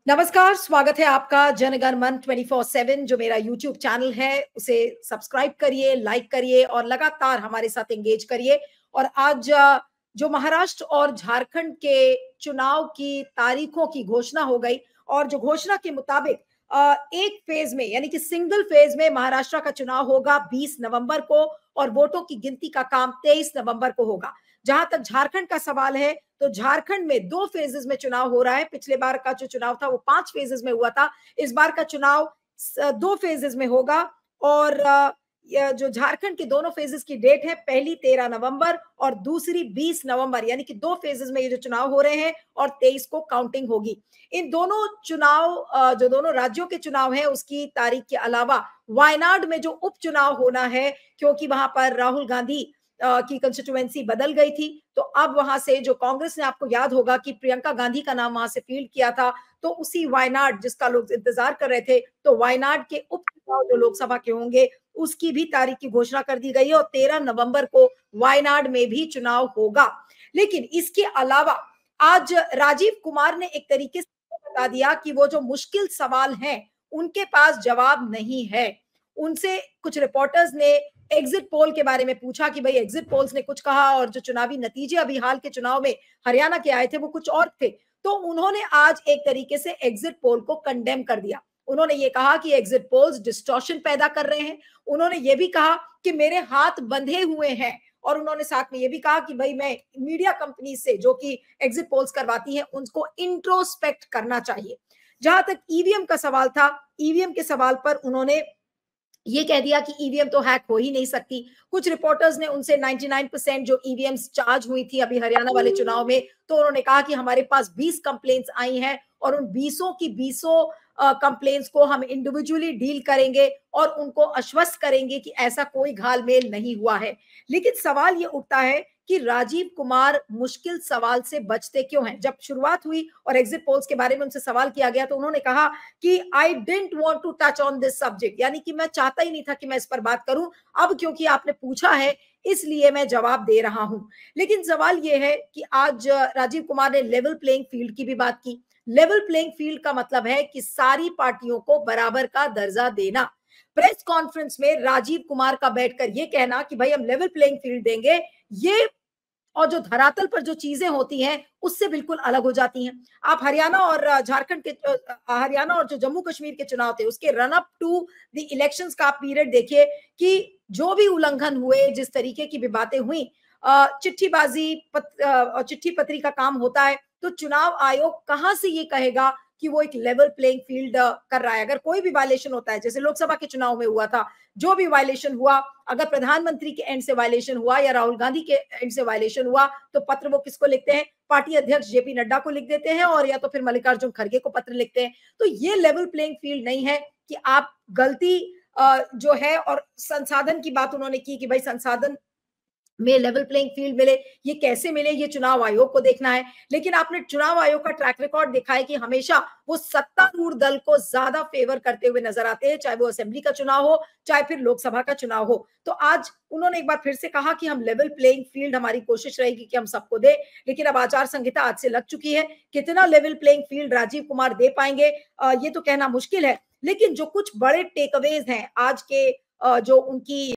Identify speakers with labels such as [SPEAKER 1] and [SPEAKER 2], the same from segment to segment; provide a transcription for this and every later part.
[SPEAKER 1] नमस्कार, स्वागत है आपका जनगण मन 24/7 जो मेरा यूट्यूब चैनल है उसे सब्सक्राइब करिए, लाइक करिए और लगातार हमारे साथ एंगेज करिए। और आज जो महाराष्ट्र और झारखंड के चुनाव की तारीखों की घोषणा हो गई और जो घोषणा के मुताबिक एक फेज में यानी कि सिंगल फेज में महाराष्ट्र का चुनाव होगा 20 नवंबर को और वोटों की गिनती का काम 23 नवंबर को होगा। जहां तक झारखंड का सवाल है तो झारखंड में 2 फेजेस में चुनाव हो रहा है। पिछले बार का जो चुनाव था वो 5 फेजेस में हुआ था। इस बार का चुनाव 2 फेजेस में होगा और जो झारखंड के दोनों फेजेस की डेट है, पहली 13 नवंबर और दूसरी 20 नवंबर, यानी कि 2 फेजेस में ये जो चुनाव हो रहे हैं और 23 को काउंटिंग होगी। इन दोनों चुनाव जो दोनों राज्यों के चुनाव हैं उसकी तारीख के अलावा वायनाड में जो उपचुनाव होना है, क्योंकि वहां पर राहुल गांधी की कंस्टिट्यूएंसी बदल गई थी, तो अब वहां से जो कांग्रेस ने, आपको याद होगा कि प्रियंका गांधी का नाम वहां से फील्ड किया था, तो उसी वायनाड जिसका लोग इंतजार कर रहे थे, तो वायनाड के उपचुनाव जो लोकसभा के होंगे उसकी भी तारीख की घोषणा कर दी गई है और 13 नवंबर को वायनाड में भी चुनाव होगा। लेकिन इसके अलावा आज राजीव कुमार ने एक तरीके से बता दिया कि वो जो मुश्किल सवाल हैं उनके पास जवाब नहीं है। उनसे कुछ रिपोर्टर्स ने एग्जिट पोल के बारे में पूछा कि भाई एग्जिट पोल्स ने कुछ कहा और जो चुनावी नतीजे अभी हाल के चुनाव में हरियाणा के आए थे वो कुछ और थे। तो उन्होंने आज एक तरीके से एग्जिट पोल को कंडेम कर दिया। उन्होंने ये कहा कि एग्जिट पोल्स डिस्टॉर्शन पैदा कर रहे हैं। उन्होंने ये भी कहा कि मेरे हाथ बंधे हुए हैं और उन्होंने साथ में ये भी कहा कि भाई मैं मीडिया कंपनी से जो कि एग्जिट पोल्स करवाती हैं उनको इंट्रोस्पेक्ट करना चाहिए। जहां तक ईवीएम का सवाल था, ईवीएम के सवाल पर उन्होंने ये कह दिया कि ईवीएम तो हैक हो ही नहीं सकती। कुछ रिपोर्टर्स ने उनसे 99% जो ईवीएम चार्ज हुई थी अभी हरियाणा वाले चुनाव में, तो उन्होंने कहा कि हमारे पास 20 कंप्लेंट्स आई हैं और उन 20 की 20 कंप्लेंट्स को हम इंडिविजुअली डील करेंगे और उनको आश्वस्त करेंगे कि ऐसा कोई घालमेल नहीं हुआ है। लेकिन सवाल ये उठता है कि राजीव कुमार मुश्किल सवाल से बचते क्यों हैं? जब शुरुआत हुई और एग्जिट पोल्स के बारे में उनसे सवाल किया गया तो उन्होंने कहा कि I didn't want to touch on this subject, यानी कि मैं चाहता ही नहीं था कि मैं इस पर बात करूं, अब क्योंकि आपने पूछा है इसलिए मैं जवाब दे रहा हूं। लेकिन सवाल यह है कि आज राजीव कुमार ने लेवल प्लेइंग फील्ड की भी बात की। लेवल प्लेइंग फील्ड का मतलब है कि सारी पार्टियों को बराबर का दर्जा देना। प्रेस कॉन्फ्रेंस में राजीव कुमार का बैठकर यह कहना कि भाई हम लेवल प्लेइंग फील्ड देंगे, ये और जो धरातल पर जो चीजें होती हैं उससे बिल्कुल अलग हो जाती हैं। आप हरियाणा और झारखंड के हरियाणा और जो जम्मू कश्मीर के चुनाव थे उसके run up to the elections का पीरियड देखिए कि जो भी उल्लंघन हुए, जिस तरीके की भी बातें हुई, चिट्ठीबाजी चिट्ठी पत्री का काम होता है, तो चुनाव आयोग कहां से ये कहेगा कि वो एक लेवल प्लेइंग फील्ड कर रहा है? अगर कोई भी वायलेशन होता है, जैसे लोकसभा के चुनाव में हुआ था, जो भी वायलेशन हुआ, अगर प्रधानमंत्री के एंड से वायलेशन हुआ या राहुल गांधी के एंड से वायलेशन हुआ, तो पत्र वो किसको लिखते हैं? पार्टी अध्यक्ष जेपी नड्डा को लिख देते हैं और या तो फिर मल्लिकार्जुन खड़गे को पत्र लिखते हैं। तो ये लेवल प्लेइंग फील्ड नहीं है कि आप गलती जो है, और संसाधन की बात उन्होंने की कि भाई संसाधन में लेवल प्लेइंग फील्ड मिले, ये कैसे मिले ये चुनाव आयोग को देखना है। लेकिन आपने चुनाव आयोग का ट्रैक रिकॉर्ड देखा है कि हमेशा वो सत्तारूढ़ दल को ज्यादा फेवर करते हुए नजर आते हैं, चाहे वो असेंबली का चुनाव हो चाहे फिर लोकसभा का चुनाव हो। तो आज उन्होंने एक बार फिर से कहा कि हम लेवल प्लेइंग फील्ड, हमारी कोशिश रहेगी कि हम सबको दे, लेकिन अब आचार संहिता आज से लग चुकी है, कितना level playing field Rajiv Kumar दे पाएंगे ये तो कहना मुश्किल है। लेकिन जो कुछ बड़े टेकअवेज हैं आज के जो उनकी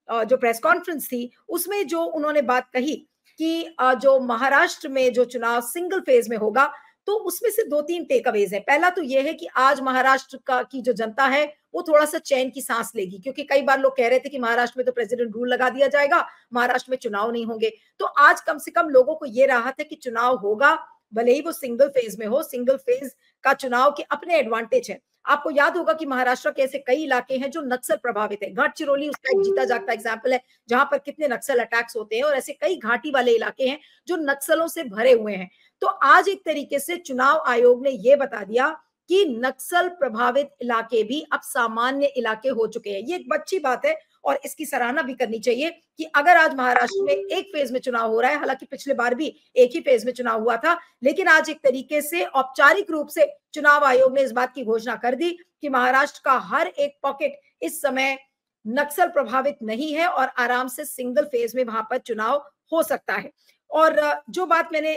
[SPEAKER 1] जो प्रेस कॉन्फ्रेंस थी उसमें जो उन्होंने बात कही कि जो महाराष्ट्र में जो चुनाव सिंगल फेज में होगा, तो उसमें से 2-3 टेकअवेज है। पहला तो यह है कि आज महाराष्ट्र का की जो जनता है वो थोड़ा सा चैन की सांस लेगी, क्योंकि कई बार लोग कह रहे थे कि महाराष्ट्र में तो प्रेसिडेंट रूल लगा दिया जाएगा, महाराष्ट्र में चुनाव नहीं होंगे। तो आज कम से कम लोगों को ये राहत है कि चुनाव होगा, भले ही वो सिंगल फेज में हो। सिंगल फेज का चुनाव के अपने एडवांटेज है। आपको याद होगा कि महाराष्ट्र के ऐसे कई इलाके हैं जो नक्सल प्रभावित है। गढ़चिरौली उसका एक जीता जागता एग्जाम्पल है, जहां पर कितने नक्सल अटैक्स होते हैं, और ऐसे कई घाटी वाले इलाके हैं जो नक्सलों से भरे हुए हैं। तो आज एक तरीके से चुनाव आयोग ने यह बता दिया कि नक्सल प्रभावित इलाके भी अब सामान्य इलाके हो चुके हैं। ये एक अच्छी बात है और इसकी सराहना भी करनी चाहिए कि अगर आज महाराष्ट्र में एक फेज में चुनाव हो रहा है, हालांकि पिछले बार भी एक ही फेज में चुनाव हुआ था, लेकिन आज एक तरीके से औपचारिक रूप से चुनाव आयोग ने इस बात की घोषणा कर दी कि महाराष्ट्र का हर एक पॉकेट इस समय नक्सल प्रभावित नहीं है और आराम से सिंगल फेज में वहां पर चुनाव हो सकता है। और जो बात मैंने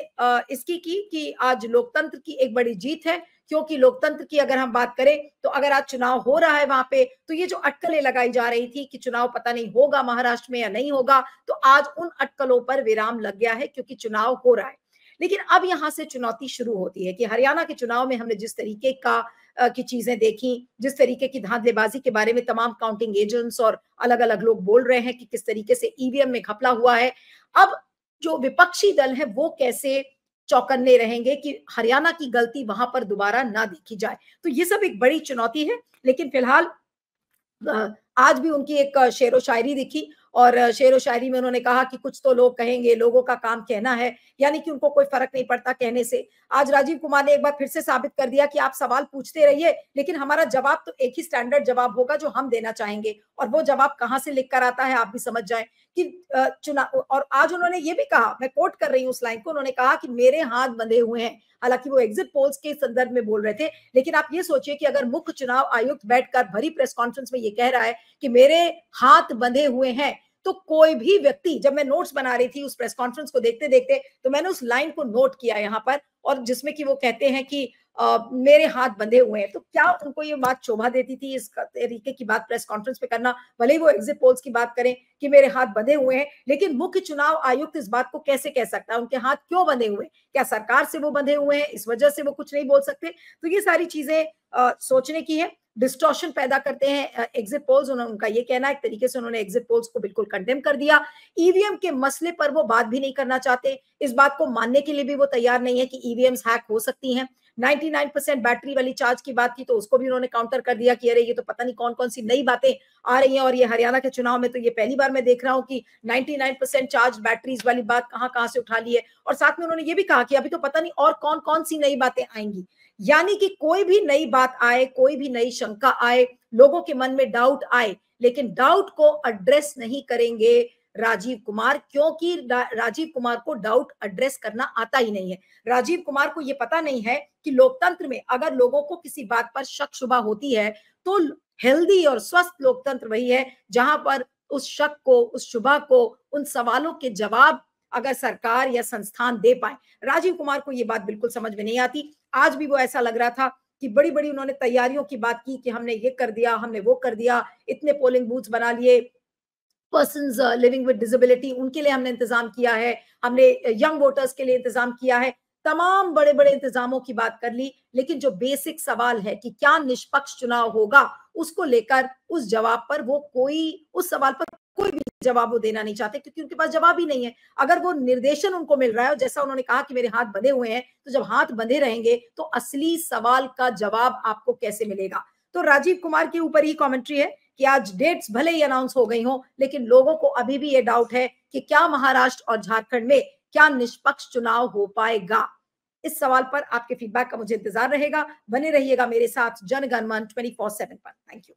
[SPEAKER 1] इसकी की कि आज लोकतंत्र की एक बड़ी जीत है, क्योंकि लोकतंत्र की अगर हम बात करें तो अगर आज चुनाव हो रहा है वहां पे, तो ये जो अटकलें लगाई जा रही थी कि चुनाव पता नहीं होगा महाराष्ट्र में या नहीं होगा, तो आज उन अटकलों पर विराम लग गया है क्योंकि चुनाव हो रहा है। लेकिन अब यहां से चुनौती शुरू होती है कि हरियाणा के चुनाव में हमने जिस तरीके की चीजें देखी, जिस तरीके की धांधलेबाजी के बारे में तमाम काउंटिंग एजेंट्स और अलग अलग लोग बोल रहे हैं कि किस तरीके से ईवीएम में घपला हुआ है, अब जो विपक्षी दल है वो कैसे चौकन्ने रहेंगे कि हरियाणा की गलती वहां पर दोबारा ना देखी जाए। तो ये सब एक बड़ी चुनौती है। लेकिन फिलहाल आज भी उनकी एक शेरो शायरी दिखी और शेरो शायरी में उन्होंने कहा कि कुछ तो लोग कहेंगे, लोगों का काम कहना है, यानी कि उनको कोई फर्क नहीं पड़ता कहने से। आज राजीव कुमार ने एक बार फिर से साबित कर दिया कि आप सवाल पूछते रहिए, लेकिन हमारा जवाब तो एक ही स्टैंडर्ड जवाब होगा जो हम देना चाहेंगे, और वो जवाब कहां से लिख कर आता है आप भी समझ जाएं कि चुनाव। और आज उन्होंने ये भी कहा, मैं कोट कर रही हूँ उस लाइन को, उन्होंने कहा कि मेरे हाथ बंधे हुए हैं। हालांकि वो एग्जिट पोल्स के संदर्भ में बोल रहे थे, लेकिन आप ये सोचिए कि अगर मुख्य चुनाव आयुक्त बैठकर भरी प्रेस कॉन्फ्रेंस में ये कह रहा है कि मेरे हाथ बंधे हुए हैं, तो कोई भी व्यक्ति, जब मैं नोट्स बना रही थी उस प्रेस कॉन्फ्रेंस को देखते देखते, तो मैंने उस लाइन को नोट किया यहाँ पर, और जिसमें कि वो कहते हैं कि मेरे हाथ बंधे हुए हैं, तो क्या उनको ये बात शोभा देती थी इस तरीके की बात प्रेस कॉन्फ्रेंस पे करना? भले ही वो एग्जिट पोल्स की बात करें कि मेरे हाथ बंधे हुए हैं, लेकिन मुख्य चुनाव आयुक्त इस बात को कैसे कह सकता है? उनके हाथ क्यों बंधे हुए हैं? क्या सरकार से वो बंधे हुए हैं, इस वजह से वो कुछ नहीं बोल सकते? तो ये सारी चीजें सोचने की है। डिस्टॉर्शन पैदा करते हैं एग्जिट पोल्स, उनका ये कहना है। एक तरीके से उन्होंने एग्जिट पोल्स को बिल्कुल कंडेम कर दिया। ईवीएम के मसले पर वो बात भी नहीं करना चाहते, इस बात को मानने के लिए भी वो तैयार नहीं है कि ईवीएम्स हैक हो सकती हैं। 99% बैटरी वाली चार्ज की बात की तो उसको भी उन्होंने काउंटर कर दिया कि अरे ये तो पता नहीं कौन कौन सी नई बातें आ रही हैं, और ये हरियाणा के चुनाव में तो ये पहली बार मैं देख रहा हूं कि 99% चार्ज बैटरीज वाली बात कहां कहां से उठा ली है। और साथ में उन्होंने ये भी कहा कि अभी तो पता नहीं और कौन कौन सी नई बातें आएंगी। यानी कि कोई भी नई बात आए, कोई भी नई शंका आए, लोगों के मन में डाउट आए, लेकिन डाउट को एड्रेस नहीं करेंगे राजीव कुमार, क्योंकि राजीव कुमार को डाउट एड्रेस करना आता ही नहीं है। राजीव कुमार को यह पता नहीं है कि लोकतंत्र में अगर लोगों को किसी बात पर शक शुबा होती है, तो हेल्दी और स्वस्थ लोकतंत्र वही है जहां पर उस शक को, उस शुबा को, उन सवालों के जवाब अगर सरकार या संस्थान दे पाए। राजीव कुमार को यह बात बिल्कुल समझ में नहीं आती। आज भी वो ऐसा लग रहा था कि बड़ी बड़ी उन्होंने तैयारियों की बात की कि हमने ये कर दिया, हमने वो कर दिया, इतने पोलिंग बूथ्स बना लिए, पर्सन्स लिविंग विद डिसेबिलिटी उनके लिए हमने इंतजाम किया है, हमने यंग वोटर्स के लिए इंतजाम किया है, तमाम बड़े बड़े इंतजामों की बात कर ली। लेकिन जो बेसिक सवाल है कि क्या निष्पक्ष चुनाव होगा, उसको लेकर उस जवाब पर वो कोई, उस सवाल पर कोई भी जवाब वो देना नहीं चाहते, क्योंकि उनके पास जवाब ही नहीं है। अगर वो निर्देशन उनको मिल रहा है, जैसा उन्होंने कहा कि मेरे हाथ बंधे हुए हैं, तो जब हाथ बंधे रहेंगे तो असली सवाल का जवाब आपको कैसे मिलेगा? तो राजीव कुमार के ऊपर ही कमेंट्री है कि आज डेट्स भले ही अनाउंस हो गई हो, लेकिन लोगों को अभी भी ये डाउट है कि क्या महाराष्ट्र और झारखंड में क्या निष्पक्ष चुनाव हो पाएगा? इस सवाल पर आपके फीडबैक का मुझे इंतजार रहेगा। बने रहिएगा मेरे साथ जनगणमन 24/7 पर। Thank you.